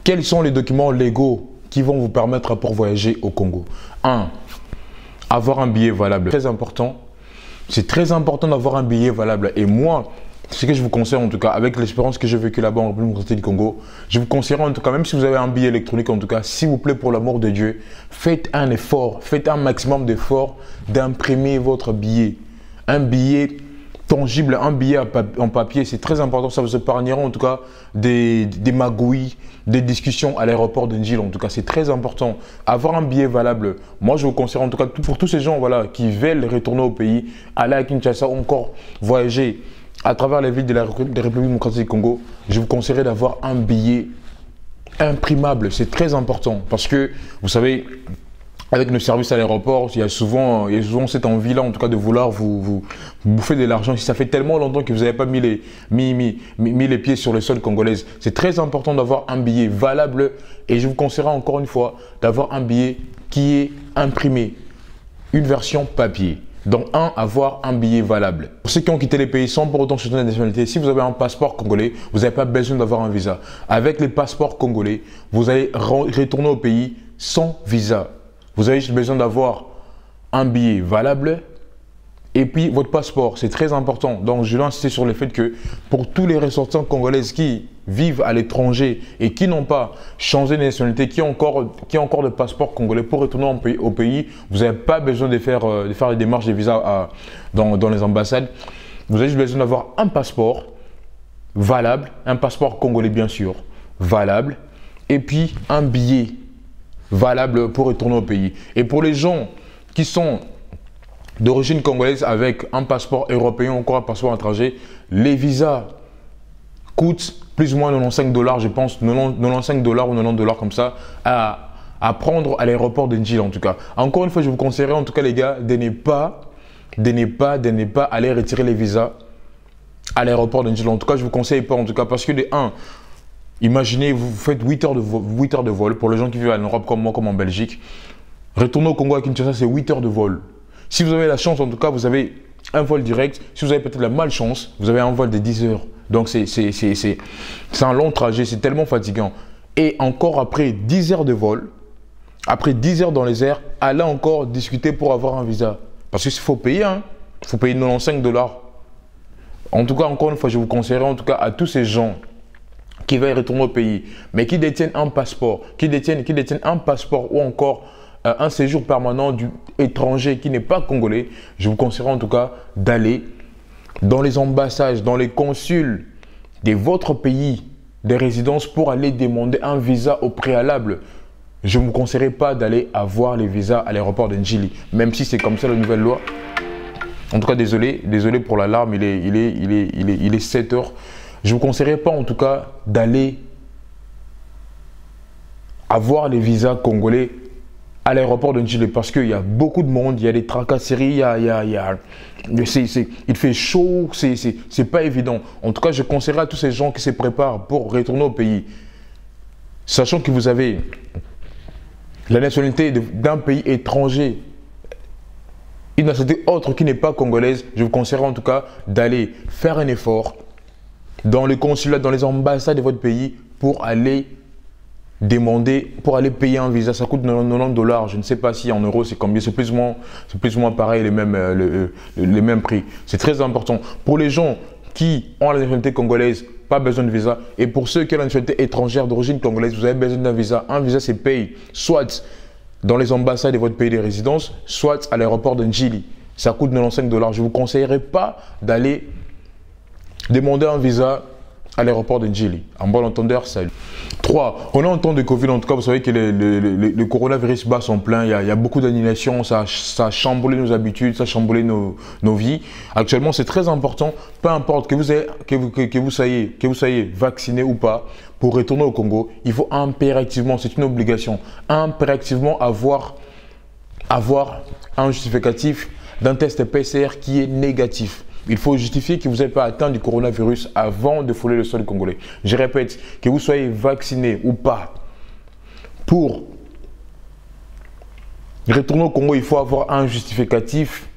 Quels sont les documents légaux qui vont vous permettre pour voyager au Congo? 1. Avoir un billet valable. Très important. C'est très important d'avoir un billet valable. Et moi, ce que je vous conseille en tout cas, avec l'expérience que j'ai vécue là-bas en République démocratique du Congo, je vous conseillerais en tout cas, même si vous avez un billet électronique en tout cas, s'il vous plaît, pour l'amour de Dieu, faites un effort, faites un maximum d'efforts d'imprimer votre billet. Un billet tangible, un billet en papier, c'est très important, ça vous épargnera en tout cas des magouilles, des discussions à l'aéroport de Njil. En tout cas, c'est très important. Avoir un billet valable, moi je vous conseille en tout cas pour tous ces gens voilà, qui veulent retourner au pays, aller à Kinshasa ou encore voyager à travers les villes de la République démocratique du Congo, je vous conseillerais d'avoir un billet imprimable. C'est très important parce que, vous savez, avec nos services à l'aéroport, il y a souvent cette envie-là, en tout cas, de vouloir vous bouffer de l'argent. Si ça fait tellement longtemps que vous n'avez pas mis les pieds sur le sol congolais, c'est très important d'avoir un billet valable. Et je vous conseillerais encore une fois d'avoir un billet qui est imprimé, une version papier. Donc, avoir un billet valable. Pour ceux qui ont quitté les pays sans pour autant changer de nationalité, si vous avez un passeport congolais, vous n'avez pas besoin d'avoir un visa. Avec les passeports congolais, vous allez retourner au pays sans visa. Vous avez juste besoin d'avoir un billet valable et puis votre passeport. C'est très important. Donc, je vais insister sur le fait que pour tous les ressortissants congolais qui vivent à l'étranger et qui n'ont pas changé de nationalité, qui ont encore de passeport congolais pour retourner au pays, vous n'avez pas besoin de faire des démarches de visa dans les ambassades. Vous avez juste besoin d'avoir un passeport valable, un passeport congolais bien sûr, valable, et puis un billet valable pour retourner au pays. Et pour les gens qui sont d'origine congolaise avec un passeport européen ou encore un passeport étranger, les visas coûtent plus ou moins 95 $, je pense, 95 $ ou 90 $ comme ça, à prendre à l'aéroport de Njil en tout cas. Encore une fois, je vous conseillerais en tout cas les gars de ne pas aller retirer les visas à l'aéroport de Njil. En tout cas, je vous conseille pas en tout cas parce que de 1, imaginez, vous faites 8 heures de vol pour les gens qui vivent en Europe comme moi, comme en Belgique. Retourner au Congo à Kinshasa, c'est 8 heures de vol. Si vous avez la chance, en tout cas, vous avez un vol direct. Si vous avez peut-être la malchance, vous avez un vol de 10 heures. Donc, c'est un long trajet, c'est tellement fatigant. Et encore après 10 heures de vol, après 10 heures dans les airs, allez encore discuter pour avoir un visa. Parce qu'il faut payer, hein. Il faut payer 95 $. En tout cas, encore une fois, je vous conseillerais en tout cas à tous ces gens qui veulent retourner au pays, mais qui détiennent un passeport, qui détiennent un passeport ou encore un séjour permanent du étranger qui n'est pas congolais, je vous conseillerais en tout cas d'aller dans les ambassades, dans les consuls de votre pays de résidence pour aller demander un visa au préalable. Je ne vous conseillerais pas d'aller avoir les visas à l'aéroport de Njili, même si c'est comme ça la nouvelle loi. En tout cas, désolé pour l'alarme, il est 7 heures. Je ne vous conseillerais pas en tout cas d'aller avoir les visas congolais à l'aéroport de Njili parce qu'il y a beaucoup de monde, il y a des tracasseries, il fait chaud, c'est pas évident. En tout cas, je conseillerais à tous ces gens qui se préparent pour retourner au pays, sachant que vous avez la nationalité d'un pays étranger, une nationalité autre qui n'est pas congolaise, je vous conseillerais en tout cas d'aller faire un effort dans les consulats, dans les ambassades de votre pays pour aller payer un visa. Ça coûte 90 $. Je ne sais pas si en euros c'est combien, c'est plus ou moins pareil, les mêmes prix. C'est très important. Pour les gens qui ont la nationalité congolaise, pas besoin de visa. Et pour ceux qui ont la nationalité étrangère d'origine congolaise, vous avez besoin d'un visa. Un visa, c'est payé soit dans les ambassades de votre pays de résidence, soit à l'aéroport de Njili. Ça coûte 95 $. Je ne vous conseillerais pas d'aller demander un visa à l'aéroport de Njili. En bon entendeur, salut. 3. On est en temps de Covid, en tout cas, vous savez que le coronavirus bat son plein. Il y a beaucoup d'annulations, ça a chamboulé nos habitudes, ça a chamboulé nos vies. Actuellement, c'est très important, peu importe que vous soyez vacciné ou pas, pour retourner au Congo, il faut impérativement, c'est une obligation, impérativement avoir un justificatif d'un test PCR qui est négatif. Il faut justifier que vous n'avez pas atteint du coronavirus avant de fouler le sol congolais. Je répète, que vous soyez vacciné ou pas, pour retourner au Congo, il faut avoir un justificatif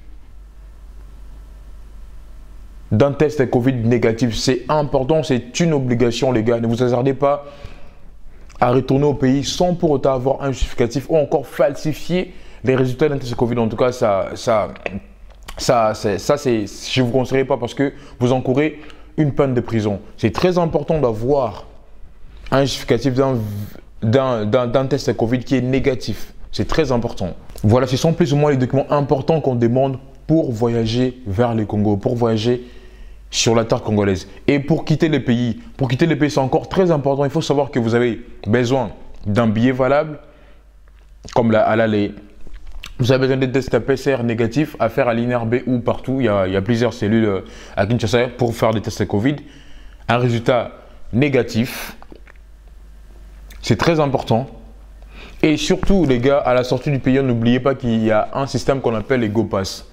d'un test Covid négatif. C'est important, c'est une obligation, les gars. Ne vous hasardez pas à retourner au pays sans pour autant avoir un justificatif ou encore falsifier les résultats d'un test Covid. En tout cas, je ne vous conseillerais pas parce que vous encourez une peine de prison. C'est très important d'avoir un justificatif d'un test Covid qui est négatif. C'est très important. Voilà, ce sont plus ou moins les documents importants qu'on demande pour voyager vers le Congo, pour voyager sur la terre congolaise. Et pour quitter le pays, c'est encore très important. Il faut savoir que vous avez besoin d'un billet valable, comme à l'aller. Vous avez besoin de tests PCR négatifs à faire à l'INRB ou partout. Il y a plusieurs cellules à Kinshasa pour faire des tests Covid. Un résultat négatif, c'est très important. Et surtout, les gars, à la sortie du pays, n'oubliez pas qu'il y a un système qu'on appelle les GoPass.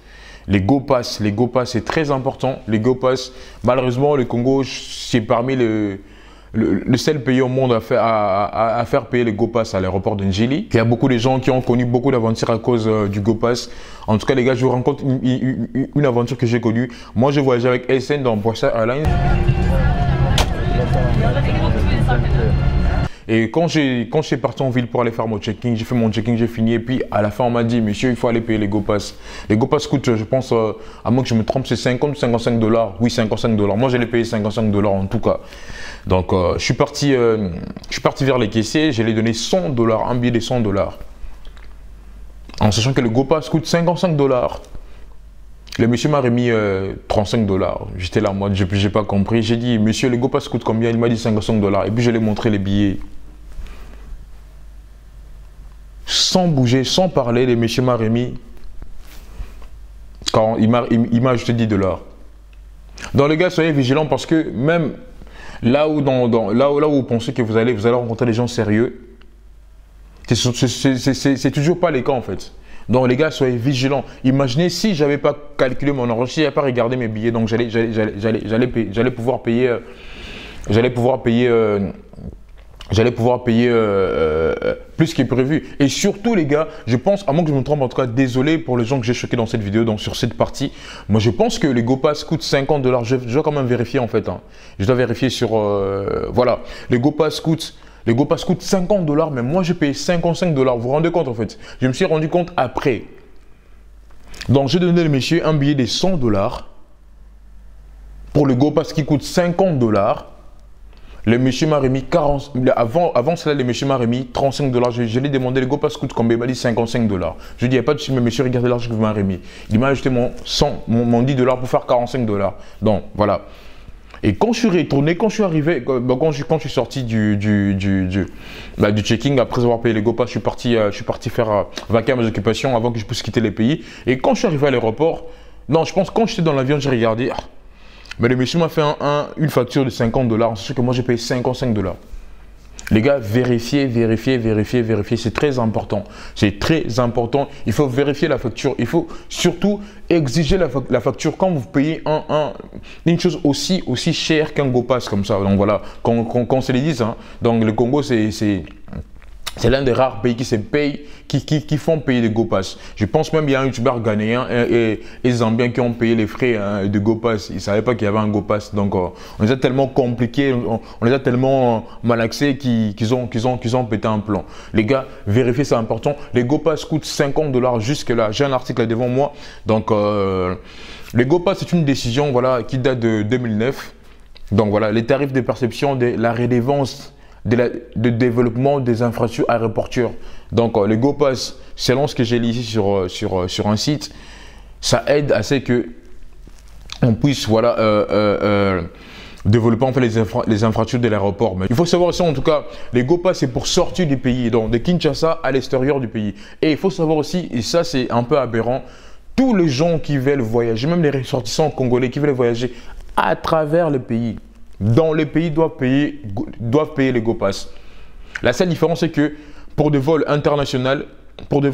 Les GoPass, c'est très important. Les GoPass, malheureusement, le Congo, c'est parmi le seul pays au monde à faire payer les GoPass à l'aéroport de Njili. Il y a beaucoup de gens qui ont connu beaucoup d'aventures à cause du GoPass. En tout cas, les gars, je vous raconte une aventure que j'ai connue. Moi, je voyageais avec SN dans Boissa Airlines. Et quand je suis parti en ville pour aller faire mon checking, j'ai fait mon checking, j'ai fini. Et puis à la fin, on m'a dit, monsieur, il faut aller payer les GoPass. Les GoPass coûtent, je pense, à moins que je me trompe, c'est 50 ou 55 $. Oui, 55 $. Moi, j'allais payer 55 $ en tout cas. Donc, je suis parti vers les caissiers, je lui ai donné 100 $, un billet de 100 $. En sachant que le GoPass coûte 55 $. Le monsieur m'a remis 35 $. J'étais là, moi, je n'ai pas compris. J'ai dit, monsieur, le GoPass coûte combien? Il m'a dit 55 $. Et puis, je lui ai montré les billets. Sans bouger, sans parler, le monsieur m'a remis. Quand il m'a ajouté 10 $. Donc, les gars, soyez vigilants parce que même là où vous pensez que vous allez rencontrer des gens sérieux, c'est toujours pas les cas en fait. Donc les gars, soyez vigilants. Imaginez si j'avais pas calculé mon argent, si j'avais pas regardé mes billets, donc j'allais pouvoir payer plus que prévu. Et surtout les gars, je pense, à moins que je me trompe, en tout cas, désolé pour les gens que j'ai choqués dans cette vidéo, donc sur cette partie, moi je pense que les GoPass coûtent 50 $. Je dois quand même vérifier en fait. Hein. Je dois vérifier sur... voilà, les GoPass coûtent 50 $, mais moi j'ai payé 55 $. Vous vous rendez compte en fait? Je me suis rendu compte après. Donc j'ai donné le monsieur un billet de 100 $ pour le GoPass qui coûte 50 $. Le monsieur m'a remis 40. Avant cela, le monsieur m'a remis 35 $. Je lui ai demandé le GoPass coûte combien? Il m'a dit 55 $. Je lui ai dit, il n'y a pas de souci, mais monsieur, regardez l'argent que vous m'avez remis. Il m'a ajouté mon 10 $ pour faire 45 $. Donc voilà. Et quand je suis retourné, quand je suis arrivé, quand je suis sorti du checking, après avoir payé les GoPass, je suis parti faire vaquer à mes occupations avant que je puisse quitter le pays. Et quand je suis arrivé à l'aéroport, non, je pense quand j'étais dans l'avion, j'ai regardé, mais le monsieur m'a fait une facture de 50 $, c'est sûr que moi j'ai payé 55 $. Les gars, vérifiez, c'est très important. C'est très important. Il faut vérifier la facture. Il faut surtout exiger la facture quand vous payez une chose aussi chère qu'un GoPass comme ça. Donc voilà, qu'on se les dise. Hein. Donc le Congo, c'est l'un des rares pays qui font payer les GoPass. Je pense même qu'il y a un youtubeur ghanéen et zambien qui ont payé les frais de GoPass. Ils ne savaient pas qu'il y avait un GoPass. Donc on les a tellement compliqués, on les a tellement malaxés qu'ils ont pété un plan. Les gars, vérifiez, c'est important. Les GoPass coûtent 50 $ jusque là. J'ai un article devant moi. Donc les GoPass, c'est une décision voilà, qui date de 2009. Donc voilà, les tarifs de perception de la redevance de développement des infrastructures aéroportuaires. Donc les GoPass, selon ce que j'ai lu ici sur un site, ça aide à ce que on puisse voilà, développer en fait, les infrastructures de l'aéroport. Mais il faut savoir aussi en tout cas, les GoPass c'est pour sortir du pays, donc de Kinshasa à l'extérieur du pays. Et il faut savoir aussi, et ça c'est un peu aberrant, tous les gens qui veulent voyager, même les ressortissants congolais qui veulent voyager à travers le pays, dans le pays doivent payer les GoPass. La seule différence c'est que pour des vols internationaux, les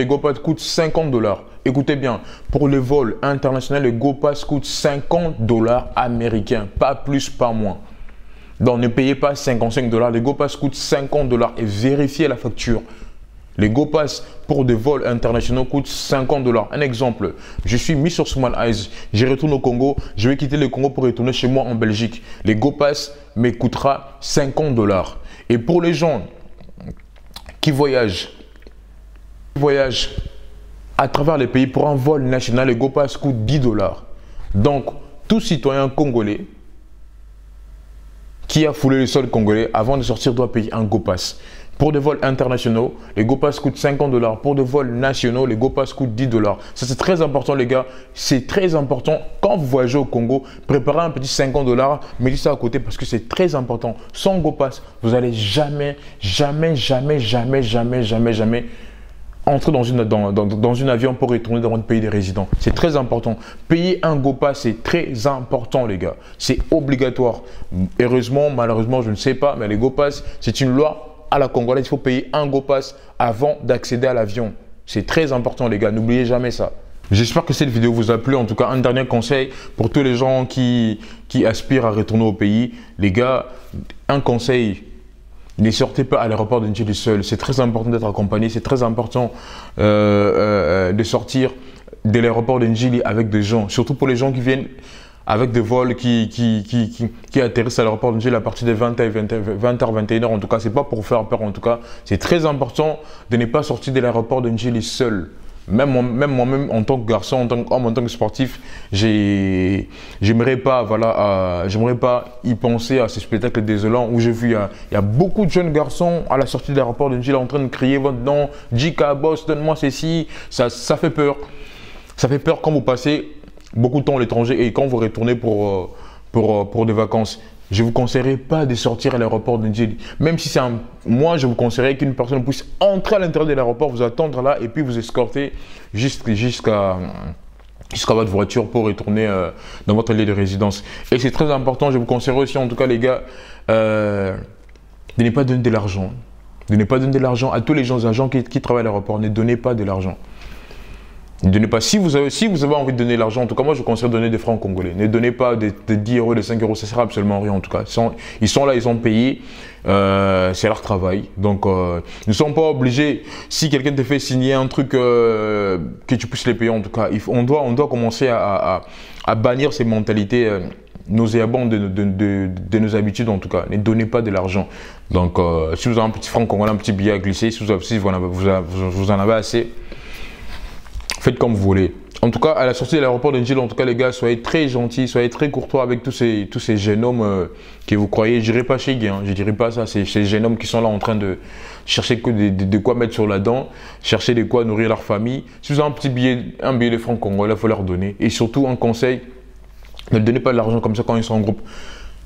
GoPass coûtent 50 $. Écoutez bien, pour les vols internationaux, les GoPass coûtent 50 $ américains, pas plus, pas moins. Donc ne payez pas 55 $, les GoPass coûtent 50 $ et vérifiez la facture. Les Go Pass pour des vols internationaux coûtent 50 $. Un exemple, je suis mis sur Small Eyes, je retourne au Congo, je vais quitter le Congo pour retourner chez moi en Belgique. Les Go Pass me coûtera 50 $. Et pour les gens qui voyagent à travers les pays pour un vol national, les Go Pass coûtent 10 $. Donc, tout citoyen congolais qui a foulé le sol congolais avant de sortir doit payer un Go Pass. Pour des vols internationaux, les Go Pass coûtent 50 $. Pour des vols nationaux, les Go Pass coûtent 10 $. Ça, c'est très important, les gars. C'est très important. Quand vous voyagez au Congo, préparez un petit 50 $, mettez ça à côté parce que c'est très important. Sans Go Pass, vous n'allez jamais entrer dans un avion pour retourner dans votre pays de résidence. C'est très important. Payer un Go Pass, c'est très important, les gars. C'est obligatoire. Heureusement, malheureusement, je ne sais pas, mais les Go Pass, c'est une loi à la congolaise. Il faut payer un Go Pass avant d'accéder à l'avion. C'est très important, les gars. N'oubliez jamais ça. J'espère que cette vidéo vous a plu. En tout cas, un dernier conseil pour tous les gens qui aspirent à retourner au pays. Les gars, un conseil. Ne sortez pas à l'aéroport de Njili seul. C'est très important d'être accompagné. C'est très important de sortir de l'aéroport de Njili avec des gens. Surtout pour les gens qui viennent avec des vols qui atterrissent à l'aéroport de Njili à partir de 20h, 21h. En tout cas, ce n'est pas pour faire peur. En tout cas, c'est très important de ne pas sortir de l'aéroport de Njili seul. Même moi-même, en tant que garçon, en tant qu'homme, en tant que sportif, j'aimerais pas y penser à ce spectacle désolant où j'ai vu il y a beaucoup de jeunes garçons à la sortie de l'aéroport de Njili en train de crier votre nom, Jika Boss, donne-moi ceci. Ça fait peur. Ça fait peur quand vous passez beaucoup de temps à l'étranger et quand vous retournez pour des vacances. Je ne vous conseillerais pas de sortir à l'aéroport de Njili. Même si c'est moi, je vous conseillerais qu'une personne puisse entrer à l'intérieur de l'aéroport, vous attendre là et puis vous escorter jusqu'à votre voiture pour retourner dans votre lieu de résidence. Et c'est très important, je vous conseillerais aussi, en tout cas les gars, de ne pas donner de l'argent. De ne pas donner de l'argent à tous les agents qui travaillent à l'aéroport. Ne donnez pas de l'argent. Ne donnez pas. Si vous avez envie de donner l'argent, en tout cas, moi je vous conseille de donner des francs congolais. Ne donnez pas de 10 €, de 5 €, ça ne sert absolument à rien en tout cas. Ils sont là, ils ont payé, c'est leur travail. Donc, nous ne sommes pas obligés, si quelqu'un te fait signer un truc, que tu puisses les payer en tout cas. On doit commencer à bannir ces mentalités nauséabondes de nos habitudes en tout cas. Ne donnez pas de l'argent. Donc, si vous avez un petit franc congolais, un petit billet à glisser, si vous en avez assez, faites comme vous voulez. En tout cas, à la sortie de l'aéroport de Njili, en tout cas les gars, soyez très gentils, soyez très courtois avec tous ces jeunes hommes que vous croyez. Je dirais pas chez Guy, je dirais pas ça. C'est ces jeunes hommes qui sont là en train de chercher de quoi mettre sur la dent, chercher de quoi nourrir leur famille. Si vous avez un billet de francs congolais, il faut leur donner. Et surtout, un conseil, ne donnez pas de l'argent comme ça quand ils sont en groupe.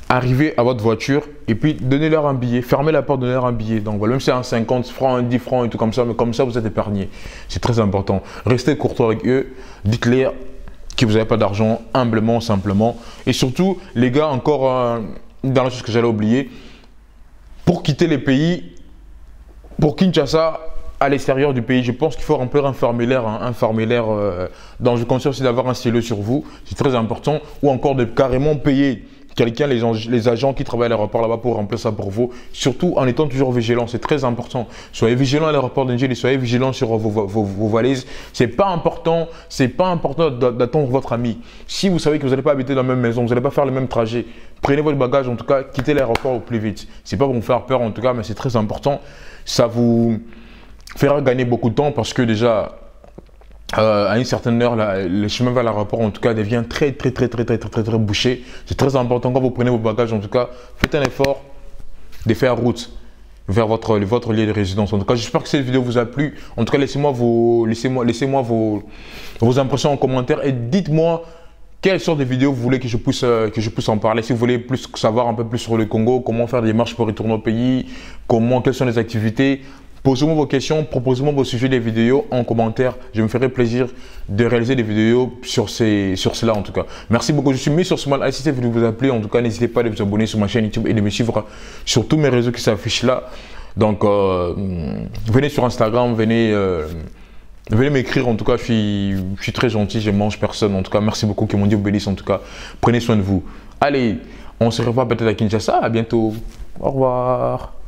Arrivez à votre voiture et puis donnez-leur un billet, fermez la porte, donnez-leur un billet. Donc voilà, même si c'est un 50 francs, un 10 francs et tout comme ça, mais comme ça vous êtes épargné. C'est très important. Restez courtois avec eux, dites-leur que vous n'avez pas d'argent, humblement, simplement. Et surtout, les gars, encore dans la chose que j'allais oublier, pour quitter les pays, pour Kinshasa, à l'extérieur du pays, je pense qu'il faut remplir un formulaire, donc je conseille aussi d'avoir un stylo sur vous, c'est très important, ou encore de carrément payer quelqu'un, les agents qui travaillent à l'aéroport là-bas pour remplir ça pour vous, surtout en étant toujours vigilant, c'est très important. Soyez vigilant à l'aéroport de Njili, soyez vigilant sur vos valises. C'est pas important d'attendre votre ami. Si vous savez que vous n'allez pas habiter dans la même maison, vous n'allez pas faire le même trajet, prenez votre bagage, en tout cas, quittez l'aéroport au plus vite. C'est pas pour vous faire peur en tout cas, mais c'est très important. Ça vous fera gagner beaucoup de temps parce que déjà, à une certaine heure, le chemin vers l'aéroport en tout cas devient très bouché. C'est très important quand vous prenez vos bagages en tout cas, faites un effort de faire route vers votre lieu de résidence. En tout cas, j'espère que cette vidéo vous a plu. En tout cas, laissez-moi vos impressions en commentaire et dites-moi quelle sorte de vidéo vous voulez que je puisse en parler. Si vous voulez savoir un peu plus sur le Congo, comment faire des démarches pour retourner au pays, quelles sont les activités. Posez-moi vos questions, proposez-moi vos sujets des vidéos en commentaire. Je me ferai plaisir de réaliser des vidéos sur cela en tout cas. Merci beaucoup. Je suis mis sur Small Eyes. Si cette vidéo vous a plu, en tout cas, n'hésitez pas à vous abonner sur ma chaîne YouTube et de me suivre sur tous mes réseaux qui s'affichent là. Donc, venez sur Instagram, venez m'écrire. En tout cas, je suis très gentil, je ne mange personne. En tout cas, merci beaucoup. Que mon Dieu vous bénisse. En tout cas, prenez soin de vous. Allez, on se revoit peut-être à Kinshasa. À bientôt. Au revoir.